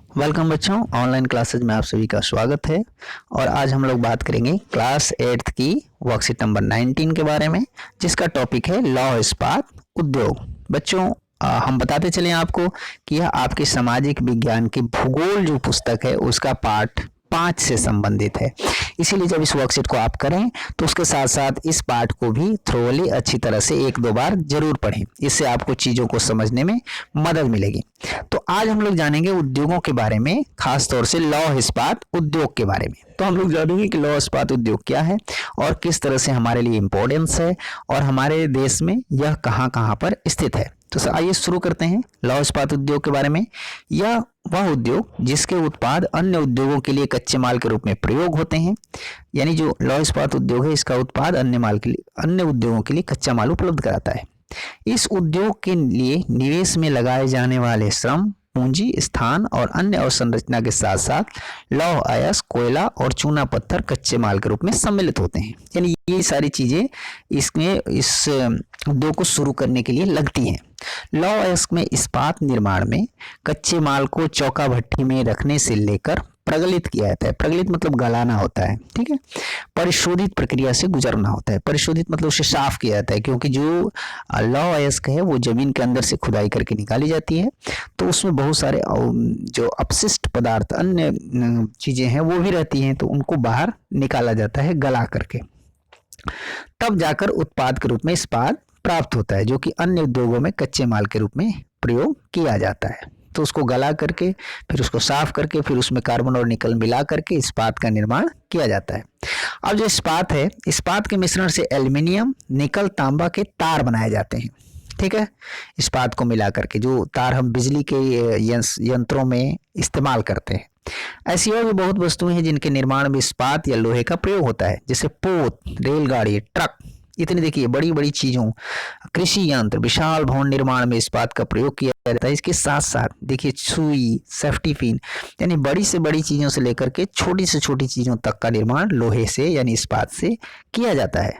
Welcome बच्चों, online classes में आप सभी का स्वागत है। और आज हम लोग बात करेंगे क्लास 8th की वर्कशीट नंबर 19 के बारे में, जिसका टॉपिक है लौह इस्पात उद्योग। बच्चों, हम बताते चलें आपको कि यह आपके सामाजिक विज्ञान की भूगोल जो पुस्तक है उसका पाठ 5 से संबंधित है। इसीलिए जब इस वर्कशीट को आप करें तो उसके साथ साथ इस पाठ को भी थ्रोली अच्छी तरह से 1-2 बार जरूर पढ़ें। इससे आपको चीज़ों को समझने में मदद मिलेगी। तो आज हम लोग जानेंगे उद्योगों के बारे में, खास तौर से लौह इस्पात उद्योग के बारे में। तो हम लोग जानेंगे कि लौह इस्पात उद्योग क्या है और किस तरह से हमारे लिए इम्पोर्टेंस है और हमारे देश में यह कहाँ कहाँ पर स्थित है। तो आइए शुरू करते हैं लौह इस्पात उद्योग के बारे में। यह वह उद्योग जिसके उत्पाद अन्य उद्योगों के लिए कच्चे माल के रूप में प्रयोग होते हैं, यानी जो लौह इस्पात उद्योग है इसका उत्पाद अन्य उद्योगों के लिए कच्चा माल उपलब्ध कराता है। इस उद्योग के लिए निवेश में लगाए जाने वाले श्रम, पूंजी, स्थान और अन्य अवसंरचना के साथ साथ लौह अयस्क, कोयला और चूना पत्थर कच्चे माल के रूप में सम्मिलित होते हैं। यानी ये सारी चीजें इस उद्योग को शुरू करने के लिए लगती हैं। लौह अयस्क में इस्पात निर्माण में कच्चे माल को चौका भट्ठी में रखने से लेकर प्रगलित किया जाता है। प्रगलित मतलब गलाना होता है, ठीक है। परिशोधित प्रक्रिया से गुजरना होता है। परिशोधित मतलब उसे साफ किया जाता है, क्योंकि जो लौह अयस्क है वो जमीन के अंदर से खुदाई करके निकाली जाती है, तो उसमें बहुत सारे जो अपशिष्ट पदार्थ, अन्य चीजें हैं वो भी रहती हैं, तो उनको बाहर निकाला जाता है गला करके। तब जाकर उत्पाद के रूप में इस्पात प्राप्त होता है, जो कि अन्य उद्योगों में कच्चे माल के रूप में प्रयोग किया जाता है। तो उसको गला करके, फिर उसको साफ करके, फिर उसमें कार्बन और निकल मिला करके इस्पात का निर्माण किया जाता है। अब जो इस्पात है, इस्पात के मिश्रण से एल्युमिनियम, निकल, तांबा के तार बनाए जाते हैं, ठीक है। इस्पात को मिला करके जो तार हम बिजली के यंत्रों में इस्तेमाल करते हैं। ऐसी और भी बहुत वस्तुएं हैं जिनके निर्माण में इस्पात या लोहे का प्रयोग होता है, जैसे पोत, रेलगाड़ी, ट्रक। इतनी देखिए बड़ी बड़ी चीजों, कृषि यंत्र, विशाल भवन निर्माण में इस्पात का प्रयोग किया जाता है। इसके साथ साथ देखिए सुई, सेफ्टी पिन, यानी बड़ी से बड़ी चीजों से लेकर के छोटी से छोटी चीजों तक का निर्माण लोहे से यानी इस्पात से किया जाता है।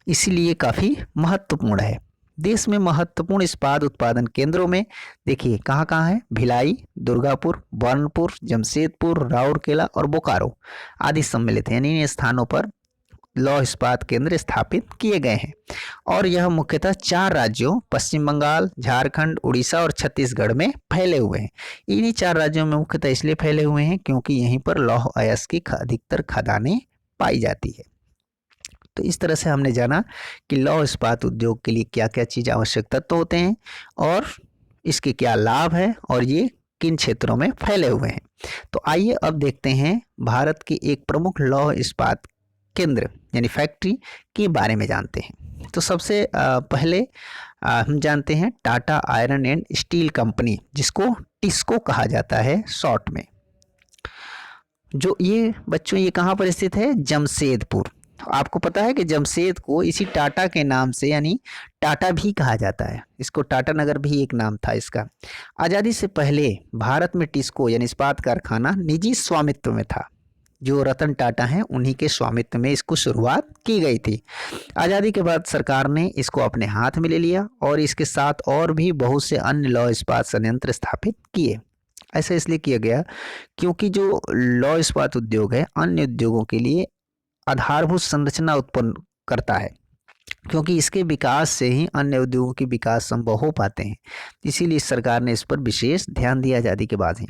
इसीलिए काफी महत्वपूर्ण है। देश में महत्वपूर्ण इस्पात उत्पादन केंद्रों में देखिए कहाँ कहाँ है, भिलाई, दुर्गापुर, बर्नपुर, जमशेदपुर, राउरकेला और बोकारो आदि सम्मिलित है। यानी इन स्थानों पर लौह इस्पात केंद्र स्थापित किए गए हैं और यह मुख्यतः 4 राज्यों पश्चिम बंगाल, झारखंड, उड़ीसा और छत्तीसगढ़ में फैले हुए हैं। इन्हीं 4 राज्यों में मुख्यतः इसलिए फैले हुए हैं क्योंकि यहीं पर लौह अयस्क की अधिकतर खदानें पाई जाती है। तो इस तरह से हमने जाना कि लौह इस्पात उद्योग के लिए क्या क्या चीज आवश्यक तत्व होते हैं और इसके क्या लाभ है और ये किन क्षेत्रों में फैले हुए हैं। तो आइए अब देखते हैं भारत के एक प्रमुख लौह इस्पात केंद्र यानी फैक्ट्री के बारे में जानते हैं। तो सबसे पहले हम जानते हैं Tata iron and steel company, जिसको टिस्को कहा जाता है शॉर्ट में। जो ये बच्चों ये कहाँ पर स्थित है, जमशेदपुर। आपको पता है कि जमशेद को इसी टाटा के नाम से यानी टाटा भी कहा जाता है। इसको टाटा नगर भी एक नाम था इसका। आज़ादी से पहले भारत में टिस्को यानी इस्पात कारखाना निजी स्वामित्व में था। जो रतन टाटा हैं उन्हीं के स्वामित्व में इसको शुरुआत की गई थी। आज़ादी के बाद सरकार ने इसको अपने हाथ में ले लिया और इसके साथ और भी बहुत से अन्य लौह इस्पात संयंत्र स्थापित किए। ऐसा इसलिए किया गया क्योंकि जो लौह इस्पात उद्योग है अन्य उद्योगों के लिए आधारभूत संरचना उत्पन्न करता है, क्योंकि इसके विकास से ही अन्य उद्योगों के विकास संभव हो पाते हैं। इसीलिए सरकार ने इस पर विशेष ध्यान दिया आज़ादी के बाद ही।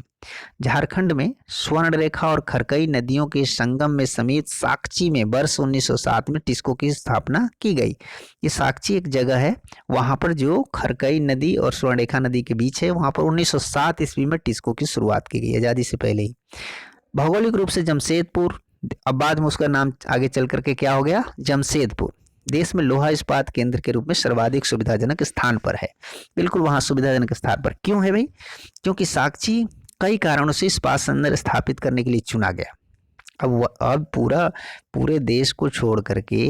झारखंड में स्वर्णरेखा और खरकई नदियों के संगम में समेत साकची में वर्ष 1907 में टिस्को की स्थापना की गई। ये साकची एक जगह है, वहां पर जो खरकई नदी और स्वर्णरेखा नदी के बीच है, वहां पर 1907 ईस्वी में टिस्को की शुरुआत की गई, आज़ादी से पहले ही। भौगोलिक रूप से जमशेदपुर, अब बाद में उसका नाम आगे चल करके क्या हो गया, जमशेदपुर, देश में लोहा इस्पात केंद्र के रूप में सर्वाधिक सुविधाजनक स्थान पर है। बिल्कुल वहां सुविधाजनक स्थान पर क्यों है भाई, क्योंकि साकची कई कारणों से इस्पात संयंत्र स्थापित करने के लिए चुना गया। अब पूरे देश को छोड़ करके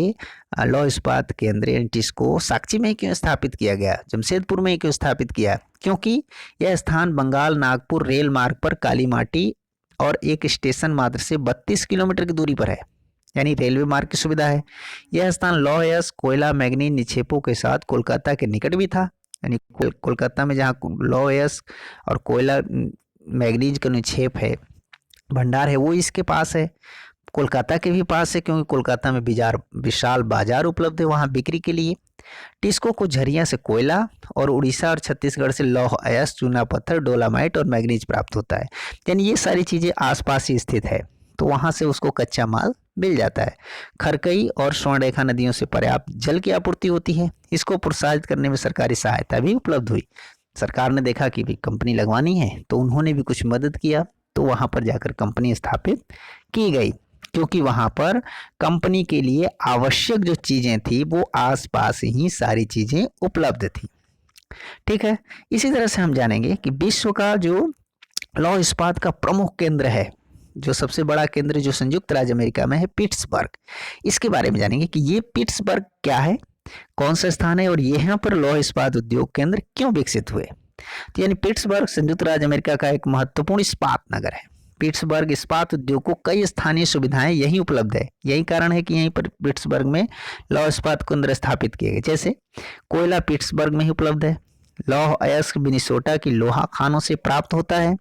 लौह इस्पात केंद्र टिस्को साकची में ही क्यों स्थापित किया गया, जमशेदपुर में ही क्यों स्थापित किया, क्योंकि यह स्थान बंगाल नागपुर रेल मार्ग पर काली माटी और एक स्टेशन मात्र से 32 किलोमीटर की दूरी पर है, यानी रेलवे मार्ग की सुविधा है। यह स्थान लौह अयस्क, कोयला, मैग्नीज निक्षेपों के साथ कोलकाता के निकट भी था, यानी कोलकाता में जहाँ लौह अयस्क और कोयला मैग्नीज का निक्षेप है, भंडार है, वो इसके पास है। कोलकाता के भी पास है, क्योंकि कोलकाता में विशाल बाजार उपलब्ध है वहाँ बिक्री के लिए। टिस्को को झरिया से कोयला और उड़ीसा और छत्तीसगढ़ से लौह अयस्क, चूना पत्थर, डोलामाइट और मैग्नीज प्राप्त होता है। यानी ये सारी चीज़ें आसपास ही स्थित है, तो वहाँ से उसको कच्चा माल मिल जाता है। खरकई और स्वर्णरेखा नदियों से पर्याप्त जल की आपूर्ति होती है। इसको प्रोत्साहित करने में सरकारी सहायता भी उपलब्ध हुई। सरकार ने देखा कि भी कंपनी लगवानी है, तो उन्होंने भी कुछ मदद किया, तो वहाँ पर जाकर कंपनी स्थापित की गई, क्योंकि वहाँ पर कंपनी के लिए आवश्यक जो चीज़ें थी वो आसपास ही सारी चीज़ें उपलब्ध थी। ठीक है, इसी तरह से हम जानेंगे कि विश्व का जो लौह इस्पात का प्रमुख केंद्र है, जो सबसे बड़ा केंद्र जो संयुक्त राज्य अमेरिका में है, पिट्सबर्ग, इसके बारे में जानेंगे कि ये पिट्सबर्ग क्या है, कौन सा स्थान है और यहाँ पर लौह इस्पात उद्योग केंद्र क्यों विकसित हुए। तो यानी पिट्सबर्ग संयुक्त राज्य अमेरिका का एक महत्वपूर्ण इस्पात नगर है। पिट्सबर्ग इस्पात उद्योग को कई स्थानीय सुविधाएं यहीं उपलब्ध है। यही कारण है कि यहीं पर पिट्सबर्ग में लौह इस्पात केंद्र स्थापित किए गए। जैसे कोयला पिट्सबर्ग में ही उपलब्ध है। लौह अयस्क मिनेसोटा की लोहा खानों से प्राप्त होता है।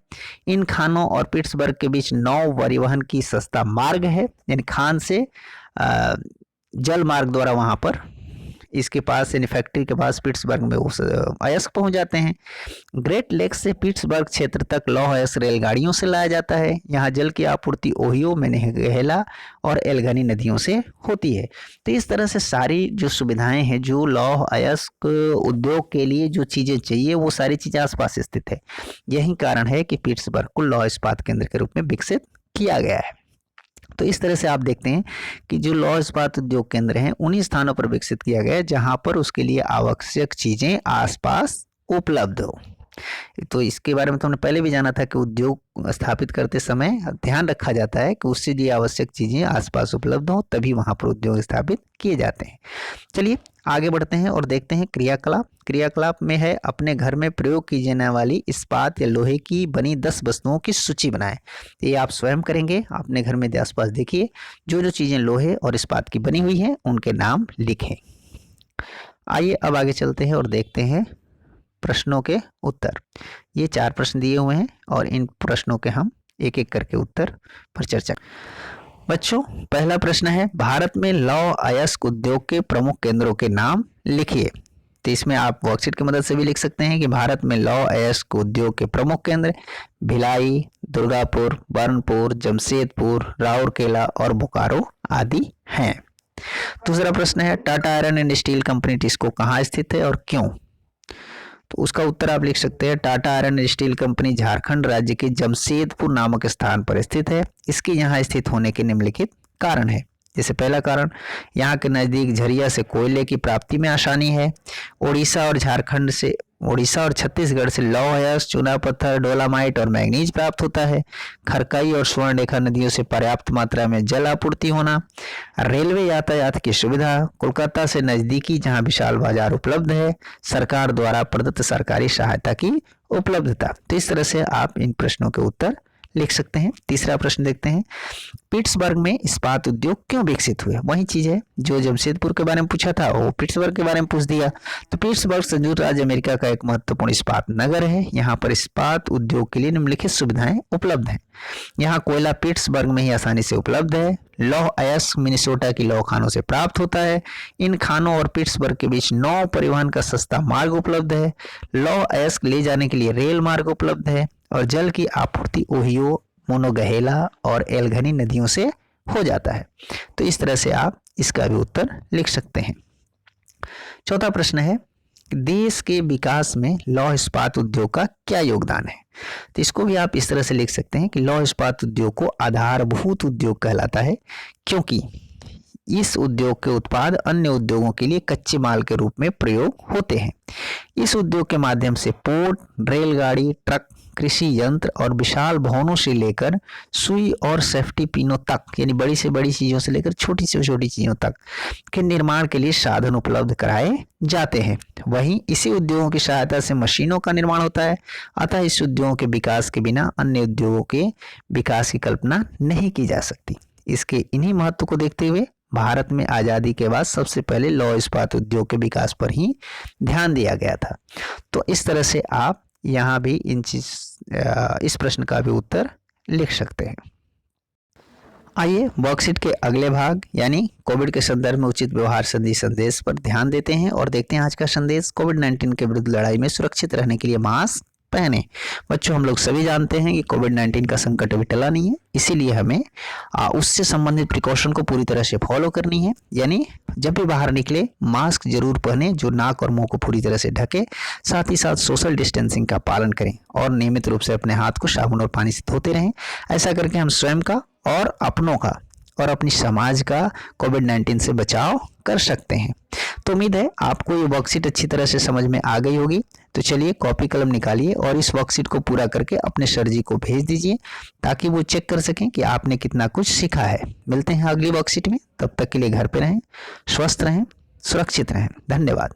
इन खानों और पिट्सबर्ग के बीच नौ परिवहन की सस्ता मार्ग है, यानी खान से जल मार्ग द्वारा वहां पर इसके पास यानी फैक्ट्री के पास पिट्सबर्ग में उस अयस्क पहुंच जाते हैं। ग्रेट लेक्स से पिट्सबर्ग क्षेत्र तक लौह अयस्क रेलगाड़ियों से लाया जाता है। यहाँ जल की आपूर्ति ओहियो, मेनेगेला और एल्गनी नदियों से होती है। तो इस तरह से सारी जो सुविधाएं हैं, जो लौह अयस्क उद्योग के लिए जो चीज़ें चाहिए, वो सारी चीज़ें आसपास स्थित है। यही कारण है कि पिट्सबर्ग को लौह इस्पात केंद्र के रूप में विकसित किया गया है। तो इस तरह से आप देखते हैं कि जो लौह इस्पात उद्योग केंद्र हैं, उन्हीं स्थानों पर विकसित किया गया है जहां पर उसके लिए आवश्यक चीजें आसपास उपलब्ध हो। तो इसके बारे में तो हमने पहले भी जाना था कि उद्योग स्थापित करते समय ध्यान रखा जाता है कि उससे लिए आवश्यक चीजें आसपास उपलब्ध हो, तभी वहां पर उद्योग स्थापित किए जाते हैं। चलिए आगे बढ़ते हैं और देखते हैं क्रियाकलाप। क्रियाकलाप में है अपने घर में प्रयोग की जाने वाली इस्पात या लोहे की बनी 10 वस्तुओं की सूची बनाएं। ये आप स्वयं करेंगे, अपने घर में आसपास देखिए, जो जो चीजें लोहे और इस्पात की बनी हुई हैं उनके नाम लिखें। आइए अब आगे चलते हैं और देखते हैं प्रश्नों के उत्तर। ये 4 प्रश्न दिए हुए हैं और इन प्रश्नों के हम एक एक करके उत्तर पर चर्चा। बच्चों, पहला प्रश्न है, भारत में लौह अयस्क उद्योग के प्रमुख केंद्रों के नाम लिखिए। तो इसमें आप वर्कशीट की मदद से भी लिख सकते हैं कि भारत में लौह अयस्क उद्योग के प्रमुख केंद्र भिलाई, दुर्गापुर, बर्नपुर, जमशेदपुर, राउरकेला और बोकारो आदि हैं। दूसरा प्रश्न है, Tata iron and steel company TISCO कहाँ स्थित है और क्यों। तो उसका उत्तर आप लिख सकते हैं, Tata iron and steel company Jharkhand राज्य के जमशेदपुर नामक स्थान पर स्थित है। इसके यहाँ स्थित होने के निम्नलिखित कारण है। जैसे पहला कारण, यहाँ के नज़दीक झरिया से कोयले की प्राप्ति में आसानी है। उड़ीसा और छत्तीसगढ़ से लौह अयस्क, चूना पत्थर, डोलामाइट और मैग्नीज प्राप्त होता है। खरकई और स्वर्णरेखा नदियों से पर्याप्त मात्रा में जल आपूर्ति होना। रेलवे यातायात की सुविधा। कोलकाता से नजदीकी जहां विशाल बाजार उपलब्ध है। सरकार द्वारा प्रदत्त सरकारी सहायता की उपलब्धता। तो इस तरह से आप इन प्रश्नों के उत्तर लिख सकते हैं। तीसरा प्रश्न देखते हैं, पिट्सबर्ग में इस्पात उद्योग क्यों विकसित हुए। वही चीज है जो जमशेदपुर के बारे में पूछा था, वो पिट्सबर्ग के बारे में पूछ दिया। तो पिट्सबर्ग संयुक्त राज्य अमेरिका का एक महत्वपूर्ण इस्पात नगर है। यहाँ पर इस्पात उद्योग के लिए निम्नलिखित सुविधाएं उपलब्ध हैं। यहाँ कोयला पिट्सबर्ग में ही आसानी से उपलब्ध है। लौह अयस्क मिनेसोटा की लौह खानों से प्राप्त होता है। इन खानों और पिट्सबर्ग के बीच नौ परिवहन का सस्ता मार्ग उपलब्ध है। लौह अयस्क ले जाने के लिए रेल मार्ग उपलब्ध है और जल की आपूर्ति ओहियो, मोनोगहेला और एल्गनी नदियों से हो जाता है। तो इस तरह से आप इसका भी उत्तर लिख सकते हैं। चौथा प्रश्न है, देश के विकास में लौह इस्पात उद्योग का क्या योगदान है। तो इसको भी आप इस तरह से लिख सकते हैं कि लौह इस्पात उद्योग को आधारभूत उद्योग कहलाता है, क्योंकि इस उद्योग के उत्पाद अन्य उद्योगों के लिए कच्चे माल के रूप में प्रयोग होते हैं। इस उद्योग के माध्यम से पोर्ट, रेलगाड़ी, ट्रक, कृषि यंत्र और विशाल भवनों से लेकर सुई और सेफ्टी पिनों तक, यानी बड़ी से बड़ी चीजों से लेकर छोटी से छोटी चीजों तक के निर्माण के लिए साधन उपलब्ध कराए जाते हैं। वहीं इसी उद्योगों की सहायता से मशीनों का निर्माण होता है। अतः इस उद्योगों के विकास के बिना अन्य उद्योगों के विकास की कल्पना नहीं की जा सकती। इसके इन्हीं महत्व को देखते हुए भारत में आज़ादी के बाद सबसे पहले लौह इस्पात उद्योग के विकास पर ही ध्यान दिया गया था। तो इस तरह से आप यहाँ भी इस प्रश्न का भी उत्तर लिख सकते हैं। आइए वर्कशीट के अगले भाग यानी कोविड के संदर्भ में उचित व्यवहार संदेश पर ध्यान देते हैं और देखते हैं आज का संदेश। कोविड-19 के विरुद्ध लड़ाई में सुरक्षित रहने के लिए मास्क पहने। बच्चों, हम लोग सभी जानते हैं कि कोविड-19 का संकट अभी टला नहीं है, इसीलिए हमें उससे संबंधित प्रिकॉशन को पूरी तरह से फॉलो करनी है। यानी जब भी बाहर निकले मास्क जरूर पहने जो नाक और मुंह को पूरी तरह से ढके, साथ ही साथ सोशल डिस्टेंसिंग का पालन करें और नियमित रूप से अपने हाथ को साबुन और पानी से धोते रहें। ऐसा करके हम स्वयं का और अपनों का और अपनी समाज का कोविड-19 से बचाव कर सकते हैं। तो उम्मीद है आपको ये वर्कशीट अच्छी तरह से समझ में आ गई होगी। तो चलिए कॉपी कलम निकालिए और इस वर्कशीट को पूरा करके अपने सर जी को भेज दीजिए ताकि वो चेक कर सकें कि आपने कितना कुछ सीखा है। मिलते हैं अगली वर्कशीट में, तब तक के लिए घर पे रहें, स्वस्थ रहें, सुरक्षित रहें। धन्यवाद।